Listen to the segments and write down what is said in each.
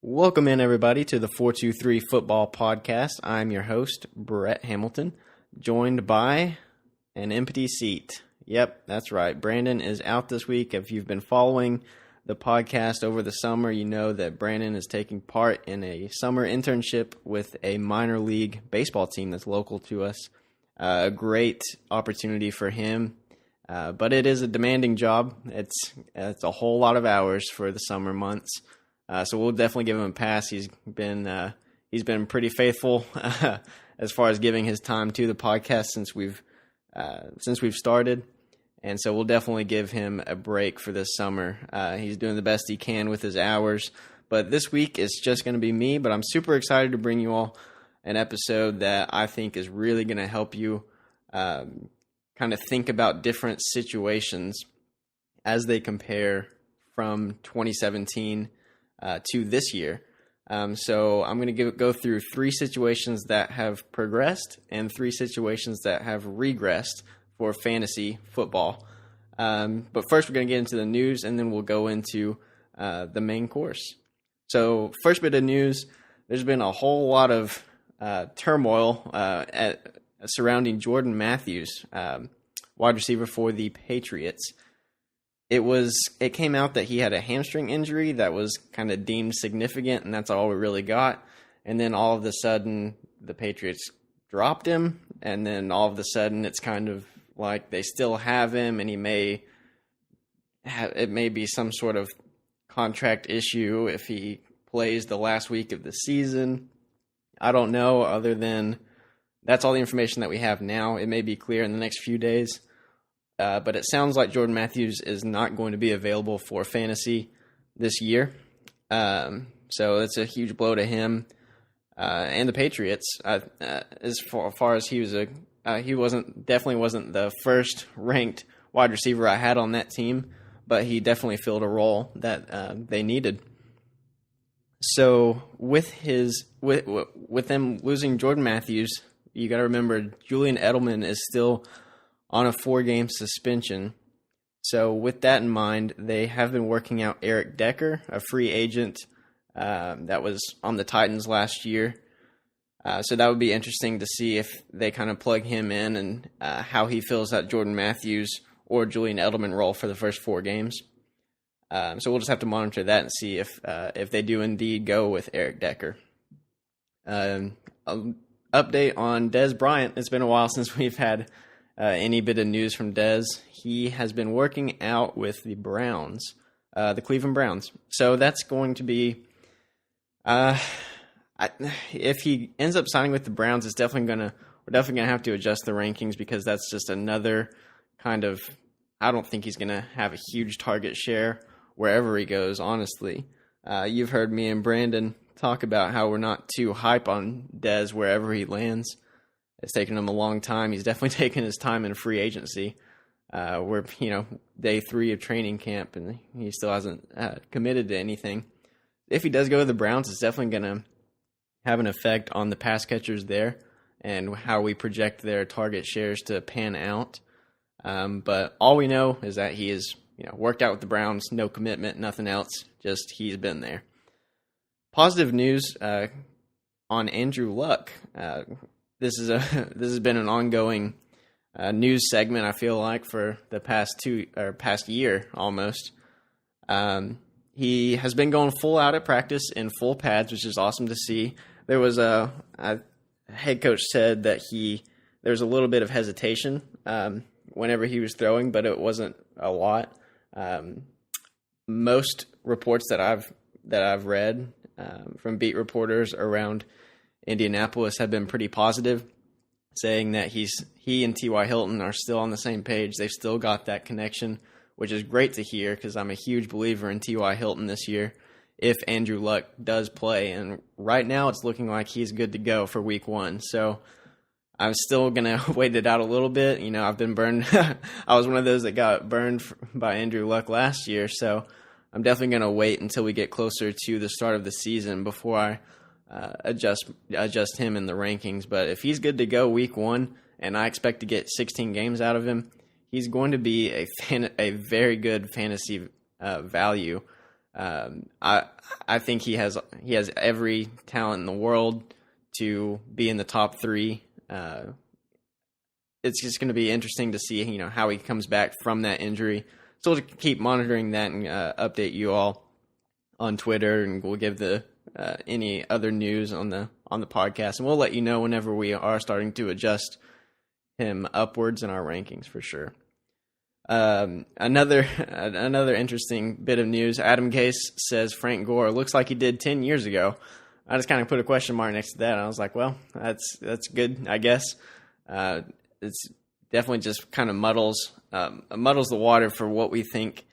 Welcome in, everybody, to the 423 Football Podcast. I'm your host, Brett Hamilton, joined by an empty seat. Yep, that's right. Brandon is out this week. If you've been following the podcast over the summer, you know that Brandon is taking part in a summer internship with a minor league baseball team that's local to us. A great opportunity for him, but it is a demanding job. It's a whole lot of hours for the summer months. So we'll definitely give him a pass. He's been pretty faithful as far as giving his time to the podcast since we've started, and so we'll definitely give him a break for this summer. He's doing the best he can with his hours, but this week it's just going to be me. But I'm super excited to bring you all an episode that I think is really going to help you kind of think about different situations as they compare from 2017 to this year. So I'm going to go through three situations that have progressed and three situations that have regressed for fantasy football. But first we're going to get into the news, and then we'll go into the main course. So first bit of news, there's been a whole lot of turmoil surrounding Jordan Matthews, wide receiver for the Patriots. It came out that he had a hamstring injury that was kind of deemed significant, and that's all we really got. And then all of a sudden, the Patriots dropped him, and then all of a sudden, it's kind of like they still have him, and it may be some sort of contract issue if he plays the last week of the season. I don't know, other than that's all the information that we have now. It may be clear in the next few days. But it sounds like Jordan Matthews is not going to be available for fantasy this year. So it's a huge blow to him and the Patriots. As far as he definitely wasn't the first ranked wide receiver I had on that team, but he definitely filled a role that they needed. So with them losing Jordan Matthews, you got to remember Julian Edelman is still on a 4-game suspension. So with that in mind, they have been working out Eric Decker, a free agent that was on the Titans last year. So that would be interesting to see if they kind of plug him in and how he fills that Jordan Matthews or Julian Edelman role for the first 4 games. So we'll just have to monitor that and see if they do indeed go with Eric Decker. Update on Dez Bryant. It's been a while since we've had any bit of news from Dez. He has been working out with the Browns, the Cleveland Browns. So that's going to be, if he ends up signing with the Browns, we're definitely gonna have to adjust the rankings, because that's just another kind of, I don't think he's gonna have a huge target share wherever he goes. Honestly, you've heard me and Brandon talk about how we're not too hype on Dez wherever he lands. It's taken him a long time. He's definitely taken his time in free agency. We're, day 3 of training camp, and he still hasn't committed to anything. If he does go to the Browns, it's definitely going to have an effect on the pass catchers there and how we project their target shares to pan out. But all we know is that he is, worked out with the Browns, no commitment, nothing else, just he's been there. Positive news on Andrew Luck. This has been an ongoing news segment, I feel like, for the past year almost. He has been going full out at practice in full pads, which is awesome to see. There was a head coach said that there was a little bit of hesitation whenever he was throwing, but it wasn't a lot. Most reports that I've read from beat reporters around Indianapolis have been pretty positive, saying that he and T.Y. Hilton are still on the same page. They've still got that connection, which is great to hear, because I'm a huge believer in T.Y. Hilton this year if Andrew Luck does play. And right now it's looking like he's good to go for week 1. So I'm still going to wait it out a little bit. I've been burned. I was one of those that got burned by Andrew Luck last year. So I'm definitely going to wait until we get closer to the start of the season before I adjust him in the rankings. But if he's good to go week 1, and I expect to get 16 games out of him, he's going to be a very good fantasy value I think he has every talent in the world to be in the top 3. It's just going to be interesting to see how he comes back from that injury. So we'll keep monitoring that and update you all on Twitter, and we'll give any other news on the podcast, and we'll let you know whenever we are starting to adjust him upwards in our rankings for sure. Another interesting bit of news. Adam Gase says Frank Gore looks like he did 10 years ago. I just kind of put a question mark next to that, and I was like, well, that's good, I guess. It's definitely just kind of muddles the water for what we think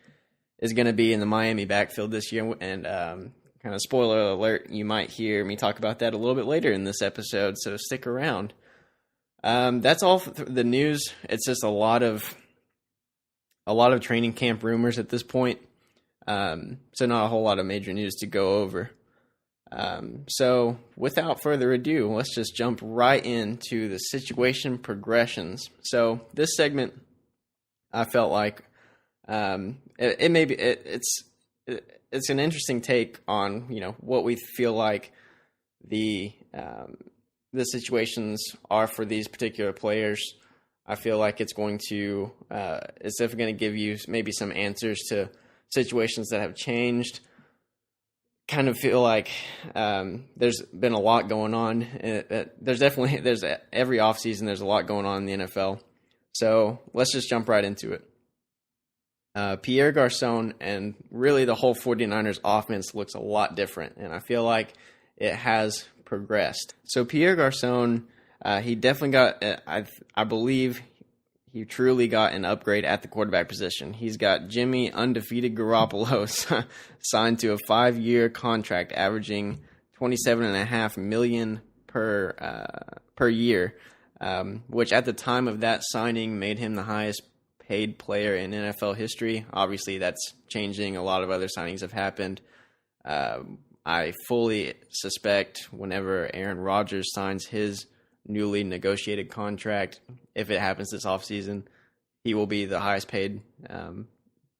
is going to be in the Miami backfield this year. And kind of spoiler alert, you might hear me talk about that a little bit later in this episode, so stick around. That's all for the news. It's just a lot of training camp rumors at this point, so not a whole lot of major news to go over. So without further ado, let's just jump right into the situation progressions. So this segment, I felt like it's an interesting take on what we feel like the situations are for these particular players. I feel like it's definitely going to give you maybe some answers to situations that have changed. Kind of feel like there's been a lot going on. There's every offseason there's a lot going on in the NFL. So let's just jump right into it. Pierre Garçon and really the whole 49ers offense looks a lot different, and I feel like it has progressed. So Pierre Garçon, he definitely got, I believe he truly got an upgrade at the quarterback position. He's got Jimmy undefeated Garoppolo signed to a 5-year contract averaging $27.5 million per year, which at the time of that signing made him the highest paid player in NFL history. Obviously, that's changing. A lot of other signings have happened. I fully suspect whenever Aaron Rodgers signs his newly negotiated contract, if it happens this offseason, he will be the highest paid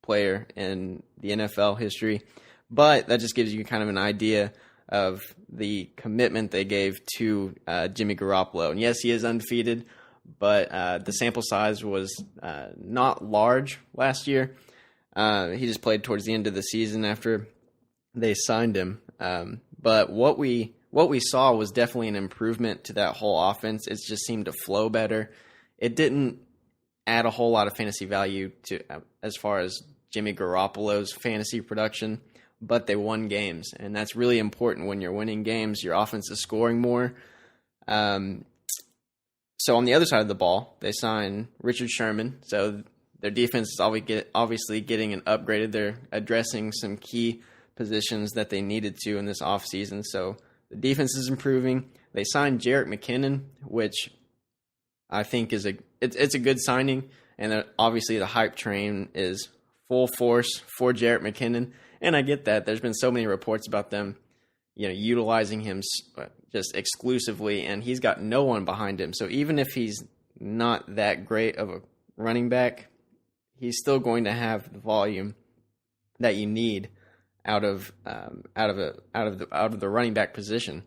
player in the NFL history. But that just gives you kind of an idea of the commitment they gave to Jimmy Garoppolo. And yes, he is undefeated, but the sample size was not large last year. He just played towards the end of the season after they signed him. But what we saw was definitely an improvement to that whole offense. It just seemed to flow better. It didn't add a whole lot of fantasy value to as far as Jimmy Garoppolo's fantasy production, but they won games, and that's really important. When you're winning games, your offense is scoring more. So on the other side of the ball, they signed Richard Sherman. So their defense is obviously getting an upgraded. They're addressing some key positions that they needed to in this offseason. So the defense is improving. They signed Jerick McKinnon, which I think is it's a good signing. And obviously the hype train is full force for Jerick McKinnon. And I get that. There's been so many reports about them, utilizing him just exclusively, and he's got no one behind him. So even if he's not that great of a running back, he's still going to have the volume that you need out of the running back position.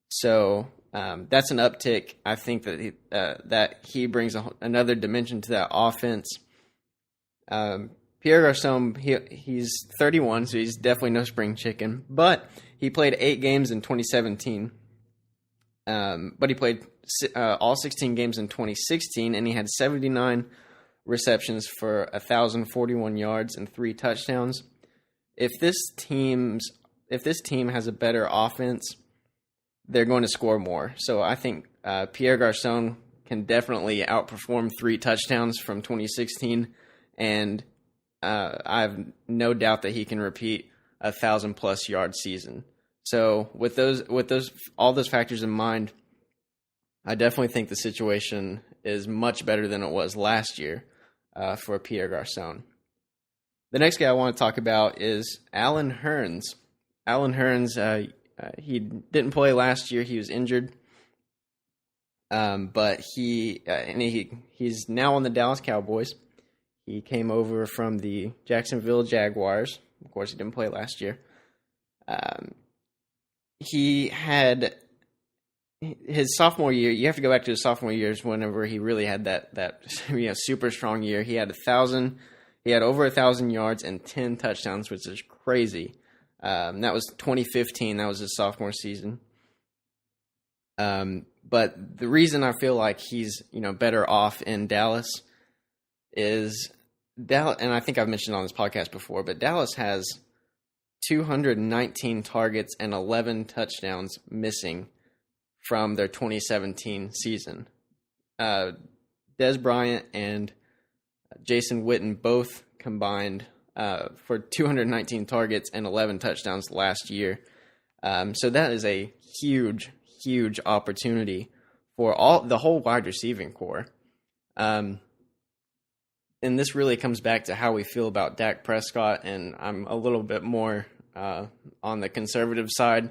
So that's an uptick. I think that he brings another dimension to that offense. Pierre Garçon, he's 31, so he's definitely no spring chicken. But he played 8 games in 2017. But he played all 16 games in 2016, and he had 79 receptions for 1,041 yards and 3 touchdowns. If this team has a better offense, they're going to score more. So I think Pierre Garçon can definitely outperform 3 touchdowns from 2016, and I have no doubt that he can repeat a 1,000+ yard season. So with all those factors in mind, I definitely think the situation is much better than it was last year for Pierre Garçon. The next guy I want to talk about is Allen Hurns. Allen Hurns, he didn't play last year; he was injured, but he's now on the Dallas Cowboys. He came over from the Jacksonville Jaguars, Of course, he didn't play last year. He had his sophomore year. You have to go back to his sophomore years whenever he really had that super strong year. He had 1,000. He had over 1,000 yards and 10 touchdowns, which is crazy. That was 2015. That was his sophomore season. But the reason I feel like he's better off in Dallas is Dallas, and I think I've mentioned on this podcast before, but Dallas has 219 targets and 11 touchdowns missing from their 2017 season. Dez Bryant and Jason Witten both combined for 219 targets and 11 touchdowns last year. So that is a huge opportunity for the whole wide receiving core. And this really comes back to how we feel about Dak Prescott, and I'm a little bit more on the conservative side.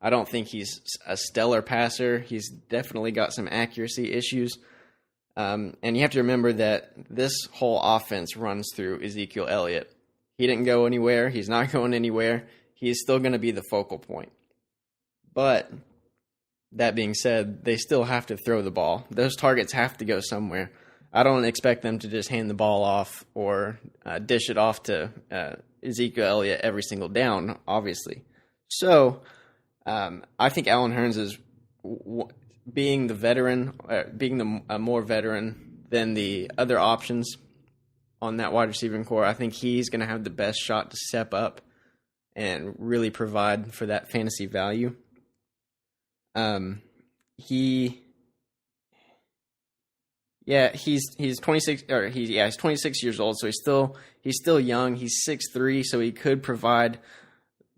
I don't think he's a stellar passer. He's definitely got some accuracy issues. And you have to remember that this whole offense runs through Ezekiel Elliott. He didn't go anywhere. He's not going anywhere. He's still going to be the focal point. But that being said, they still have to throw the ball. Those targets have to go somewhere. I don't expect them to just hand the ball off or dish it off to Ezekiel Elliott every single down, obviously. So I think Allen Hurns is being the veteran, being more veteran than the other options on that wide receiving core. I think he's going to have the best shot to step up and really provide for that fantasy value. He's 26 he's 26 years old, so he's still young. He's 6'3", so he could provide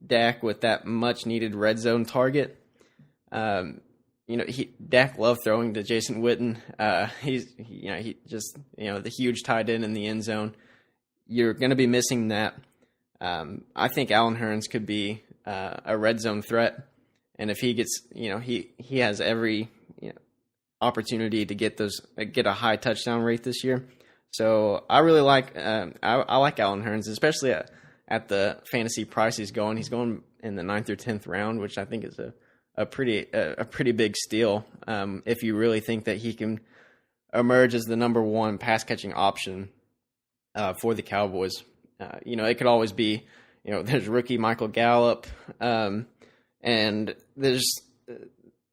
Dak with that much needed red zone target. Dak loved throwing to Jason Witten. He just the huge tight end in the end zone. You're going to be missing that. I think Allen Hurns could be a red zone threat, and if he gets, he has every opportunity to get a high touchdown rate this year. So I really like I like Allen Hurns, especially at the fantasy price he's going. He's going in the 9th or 10th round, which I think is a pretty big steal. If you really think that he can emerge as the number one pass catching option for the Cowboys, it could always be, there's rookie Michael Gallup, and there's.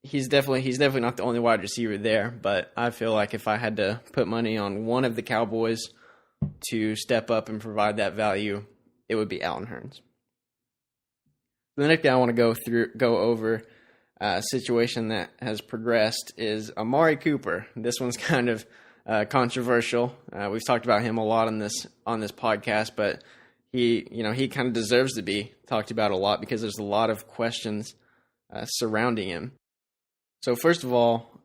He's definitely not the only wide receiver there, but I feel like if I had to put money on one of the Cowboys to step up and provide that value, it would be Allen Hurns. The next guy I want to go over a situation that has progressed is Amari Cooper. This one's kind of controversial. We've talked about him a lot on this podcast, but he kind of deserves to be talked about a lot because there's a lot of questions surrounding him. So first of all,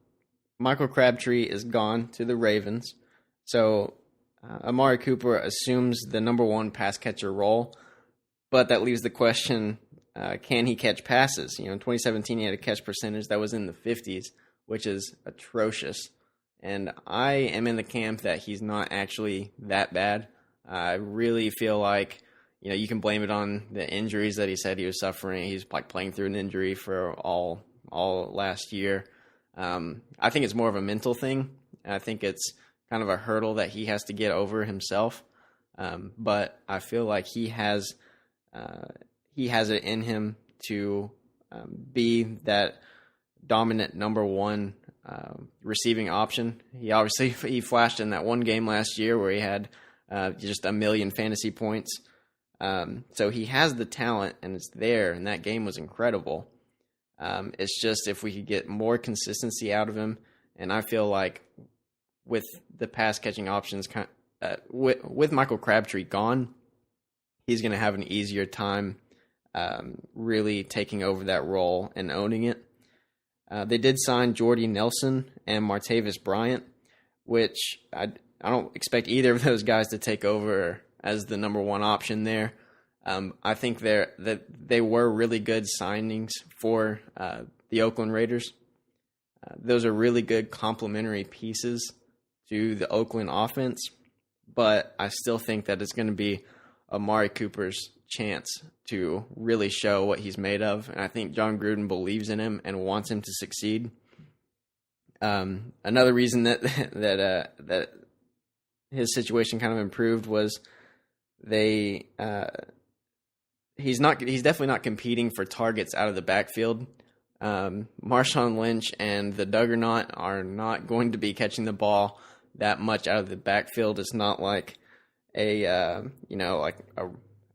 Michael Crabtree is gone to the Ravens. So Amari Cooper assumes the number one pass catcher role, but that leaves the question, can he catch passes? In 2017 he had a catch percentage that was in the 50s, which is atrocious. And I am in the camp that he's not actually that bad. I really feel like, you can blame it on the injuries that he said he was suffering. He's like playing through an injury for all last year. I think it's more of a mental thing. I think it's kind of a hurdle that he has to get over himself. But I feel like he has it in him to be that dominant number one receiving option. He flashed in that one game last year where he had just 1 million fantasy points. So he has the talent and it's there, and that game was incredible. It's just if we could get more consistency out of him, and I feel like with the pass catching options, with Michael Crabtree gone, he's going to have an easier time really taking over that role and owning it. They did sign Jordy Nelson and Martavis Bryant, which I don't expect either of those guys to take over as the number one option there. I think they were really good signings for the Oakland Raiders. Those are really good complementary pieces to the Oakland offense, but I still think that it's going to be Amari Cooper's chance to really show what he's made of, and I think John Gruden believes in him and wants him to succeed. Another reason that his situation kind of improved was he's definitely not competing for targets out of the backfield. Marshawn Lynch and the Duggernaut are not going to be catching the ball that much out of the backfield. It's not like a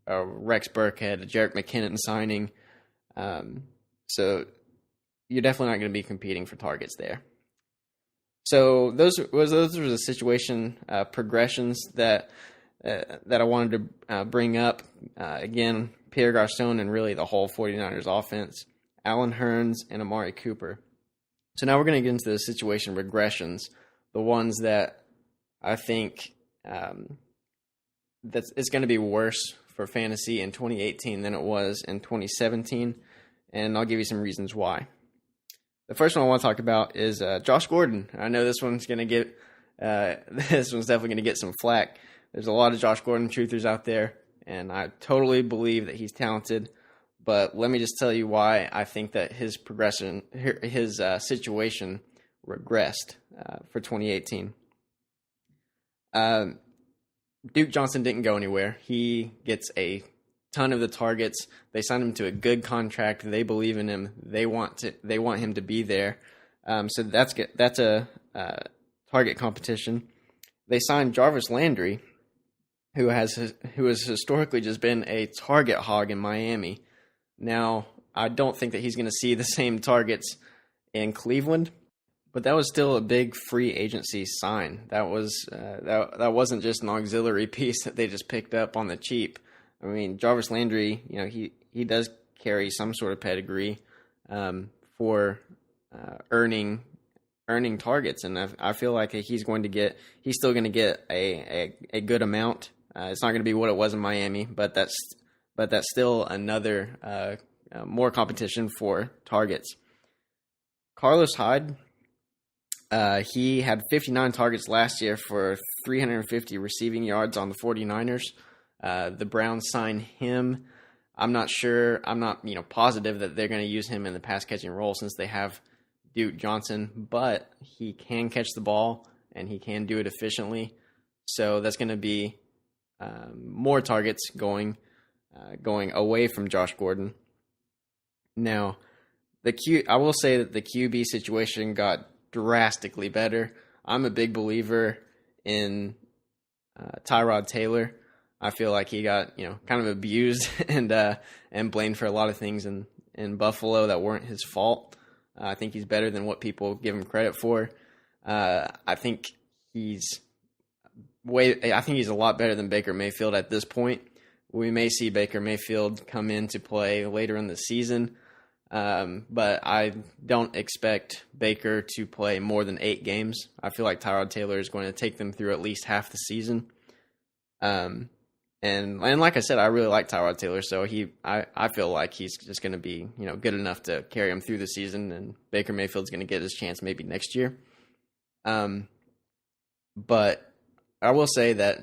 Rex Burkhead, a Jerick McKinnon signing. So you're definitely not going to be competing for targets there. So those were the situation progressions that I wanted to bring up. Again, Pierre Garcon and really the whole 49ers offense, Allen Hurns, and Amari Cooper. So now we're going to get into the situation regressions, the ones that I think that it's going to be worse for fantasy in 2018 than it was in 2017, and I'll give you some reasons why. The first one I want to talk about is Josh Gordon. I know this one's going to get this one's definitely going to get some flack. There's a lot of Josh Gordon truthers out there, and I totally believe that he's talented. But let me just tell you why I think that his situation regressed for 2018. Duke Johnson didn't go anywhere. He gets a ton of the targets. They signed him to a good contract. They believe in him. They want him to be there. So that's good. That's a target competition. They signed Jarvis Landry, who has historically just been a target hog in Miami. Now, I don't think that he's going to see the same targets in Cleveland, but that was still a big free agency sign. That was that wasn't just an auxiliary piece that they just picked up on the cheap. I mean, Jarvis Landry, he does carry some sort of pedigree for earning targets, and I feel like he's still going to get a good amount. It's not going to be what it was in Miami, but that's still another more competition for targets. Carlos Hyde, he had 59 targets last year for 350 receiving yards on the 49ers. The Browns signed him. I'm not sure. I'm not positive that they're going to use him in the pass catching role since they have Duke Johnson, but he can catch the ball and he can do it efficiently. So that's going to be more targets going away from Josh Gordon. Now, I will say that the QB situation got drastically better. I'm a big believer in Tyrod Taylor. I feel like he got kind of abused and blamed for a lot of things in Buffalo that weren't his fault. I think he's better than what people give him credit for. I think he's a lot better than Baker Mayfield at this point. We may see Baker Mayfield come into play later in the season, but I don't expect Baker to play more than 8 games. I feel like Tyrod Taylor is going to take them through at least half the season. And like I said, I really like Tyrod Taylor, so I feel like he's just going to be good enough to carry him through the season, and Baker Mayfield's going to get his chance maybe next year. But I will say that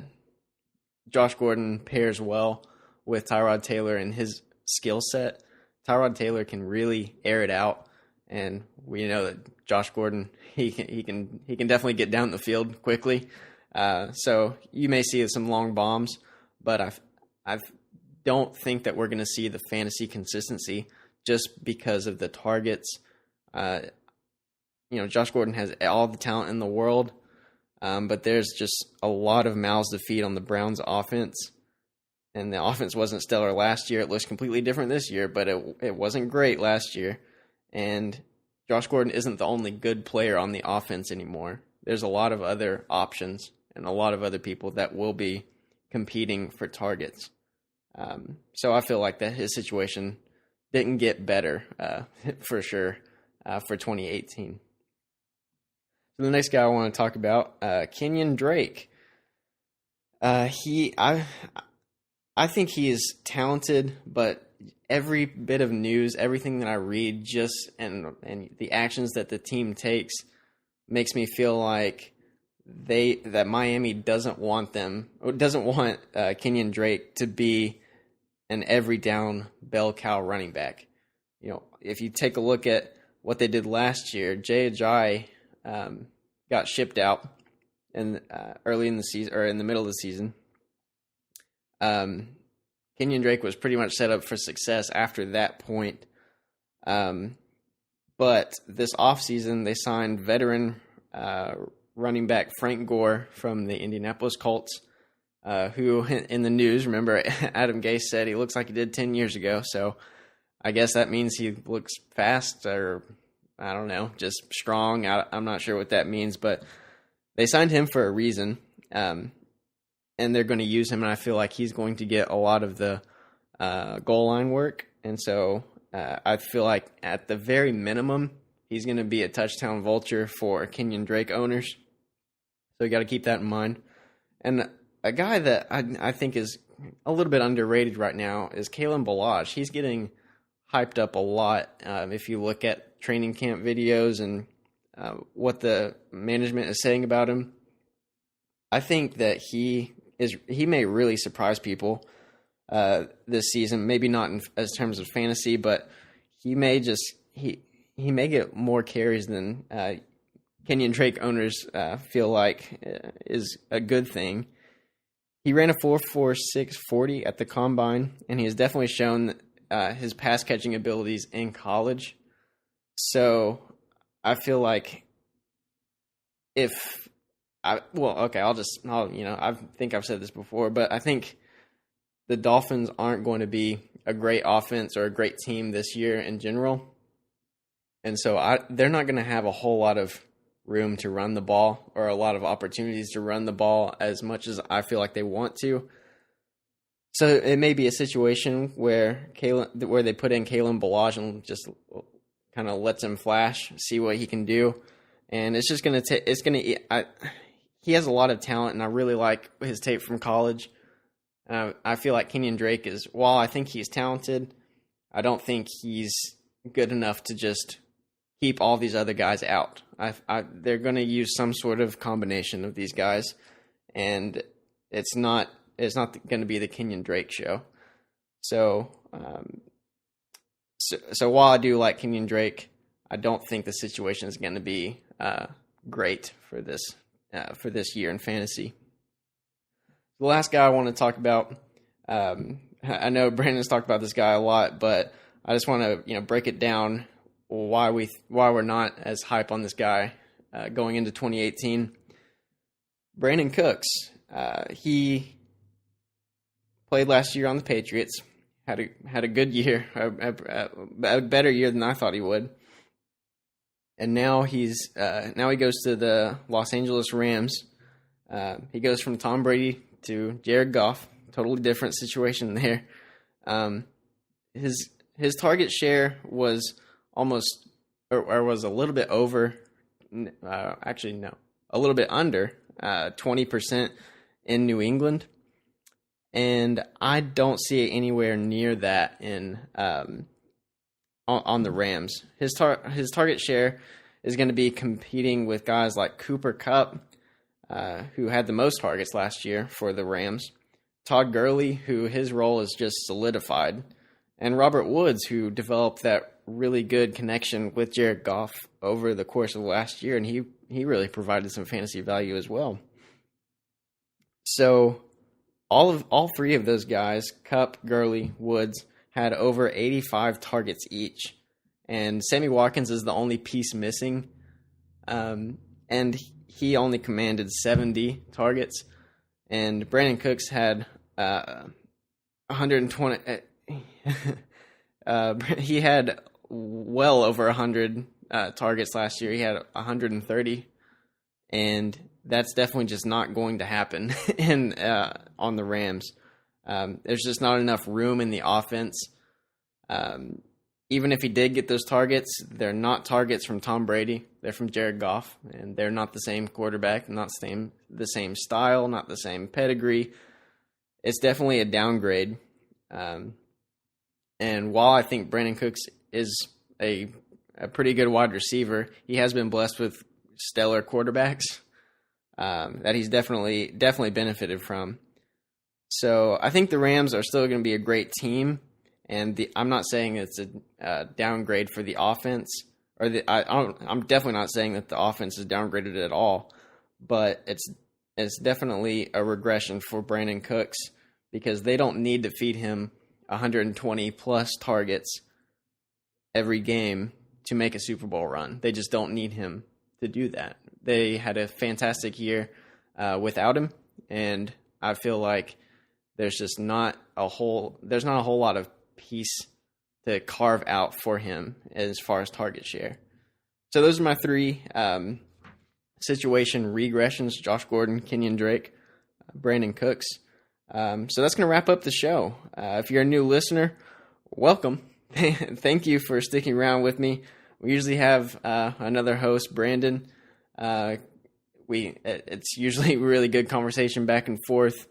Josh Gordon pairs well with Tyrod Taylor and his skill set. Tyrod Taylor can really air it out, and we know that Josh Gordon he can definitely get down the field quickly. So you may see some long bombs, but I don't think that we're going to see the fantasy consistency just because of the targets. Josh Gordon has all the talent in the world, but there's just a lot of mouths to feed on the Browns' offense. And the offense wasn't stellar last year. It looks completely different this year, but it wasn't great last year. And Josh Gordon isn't the only good player on the offense anymore. There's a lot of other options and a lot of other people that will be competing for targets. So I feel like that his situation didn't get better for sure for 2018. So the next guy I want to talk about, Kenyon Drake. I think he is talented, but every bit of news, everything that I read, and the actions that the team takes makes me feel like that Miami doesn't want Kenyon Drake to be an every down bell cow running back. If you take a look at what they did last year, Jay Ajayi got shipped out early in the season, or in the middle of the season. Kenyon Drake was pretty much set up for success after that point. But this offseason, they signed veteran running back Frank Gore from the Indianapolis Colts, who in the news, remember, Adam Gase said he looks like he did 10 years ago. So I guess that means he looks fast, or I don't know, just strong. I'm not sure what that means, but they signed him for a reason. And they're going to use him, and I feel like he's going to get a lot of the goal line work. And so I feel like at the very minimum, he's going to be a touchdown vulture for Kenyon Drake owners. So you got to keep that in mind. And a guy that I think is a little bit underrated right now is Kalen Ballage. He's getting hyped up a lot if you look at training camp videos and what the management is saying about him. I think that he may really surprise people this season. Maybe not as terms of fantasy, but he may get more carries than Kenyon Drake owners feel like is a good thing. He ran a 4.46 40 at the combine, and he has definitely shown his pass catching abilities in college. So I feel like I think I've said this before, but I think the Dolphins aren't going to be a great offense or a great team this year in general. And so they're not going to have a whole lot of room to run the ball, or a lot of opportunities to run the ball as much as I feel like they want to. So it may be a situation where they put in Kalen Ballage and just kind of lets him flash, see what he can do. And it's just going to he has a lot of talent, and I really like his tape from college. I feel like Kenyon Drake while I think he's talented, I don't think he's good enough to just keep all these other guys out. They're going to use some sort of combination of these guys, and it's not going to be the Kenyon Drake show. So while I do like Kenyon Drake, I don't think the situation is going to be great for this year in fantasy. The last guy I want to talk about, I know Brandon's talked about this guy a lot, but I just want to break it down why we're not as hype on this guy going into 2018. Brandon Cooks, he played last year on the Patriots, had a good year, a better year than I thought he would. And now he goes to the Los Angeles Rams. He goes from Tom Brady to Jared Goff. Totally different situation there. His target share was almost, or was a little bit over. Actually, no, a little bit under 20% in New England, and I don't see it anywhere near that in on the Rams. His target share is going to be competing with guys like Cooper Kupp, who had the most targets last year for the Rams, Todd Gurley, who his role is just solidified, and Robert Woods, who developed that really good connection with Jared Goff over the course of last year, and he really provided some fantasy value as well. So all three of those guys, Kupp, Gurley, Woods, had over 85 targets each, and Sammy Watkins is the only piece missing, and he only commanded 70 targets, and Brandon Cooks had 120. He had well over 100 targets last year. He had 130, and that's definitely just not going to happen on the Rams. There's just not enough room in the offense. Even if he did get those targets, they're not targets from Tom Brady. They're from Jared Goff, and they're not the same quarterback, not the same style, not the same pedigree. It's definitely a downgrade. And while I think Brandon Cooks is a pretty good wide receiver, he has been blessed with stellar quarterbacks that he's definitely benefited from. So I think the Rams are still going to be a great team, and I'm not saying it's a downgrade for the offense, or I'm definitely not saying that the offense is downgraded at all, but it's definitely a regression for Brandon Cooks because they don't need to feed him 120 plus targets every game to make a Super Bowl run. They just don't need him to do that. They had a fantastic year without him, and I feel like there's not a whole lot of piece to carve out for him as far as target share. So those are my three situation regressions: Josh Gordon, Kenyon Drake, Brandon Cooks. So that's going to wrap up the show. If you're a new listener, welcome. Thank you for sticking around with me. We usually have another host, Brandon. It's usually a really good conversation back and forth.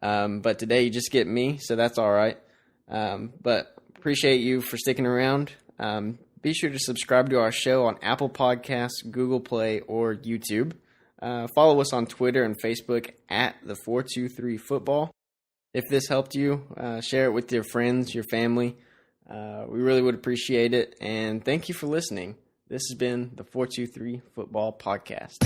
But today you just get me, so that's all right. But appreciate you for sticking around. Be sure to subscribe to our show on Apple Podcasts, Google Play, or YouTube. Follow us on Twitter and Facebook at the 423 Football. If this helped you, share it with your friends, your family. We really would appreciate it. And thank you for listening. This has been the 423 Football Podcast.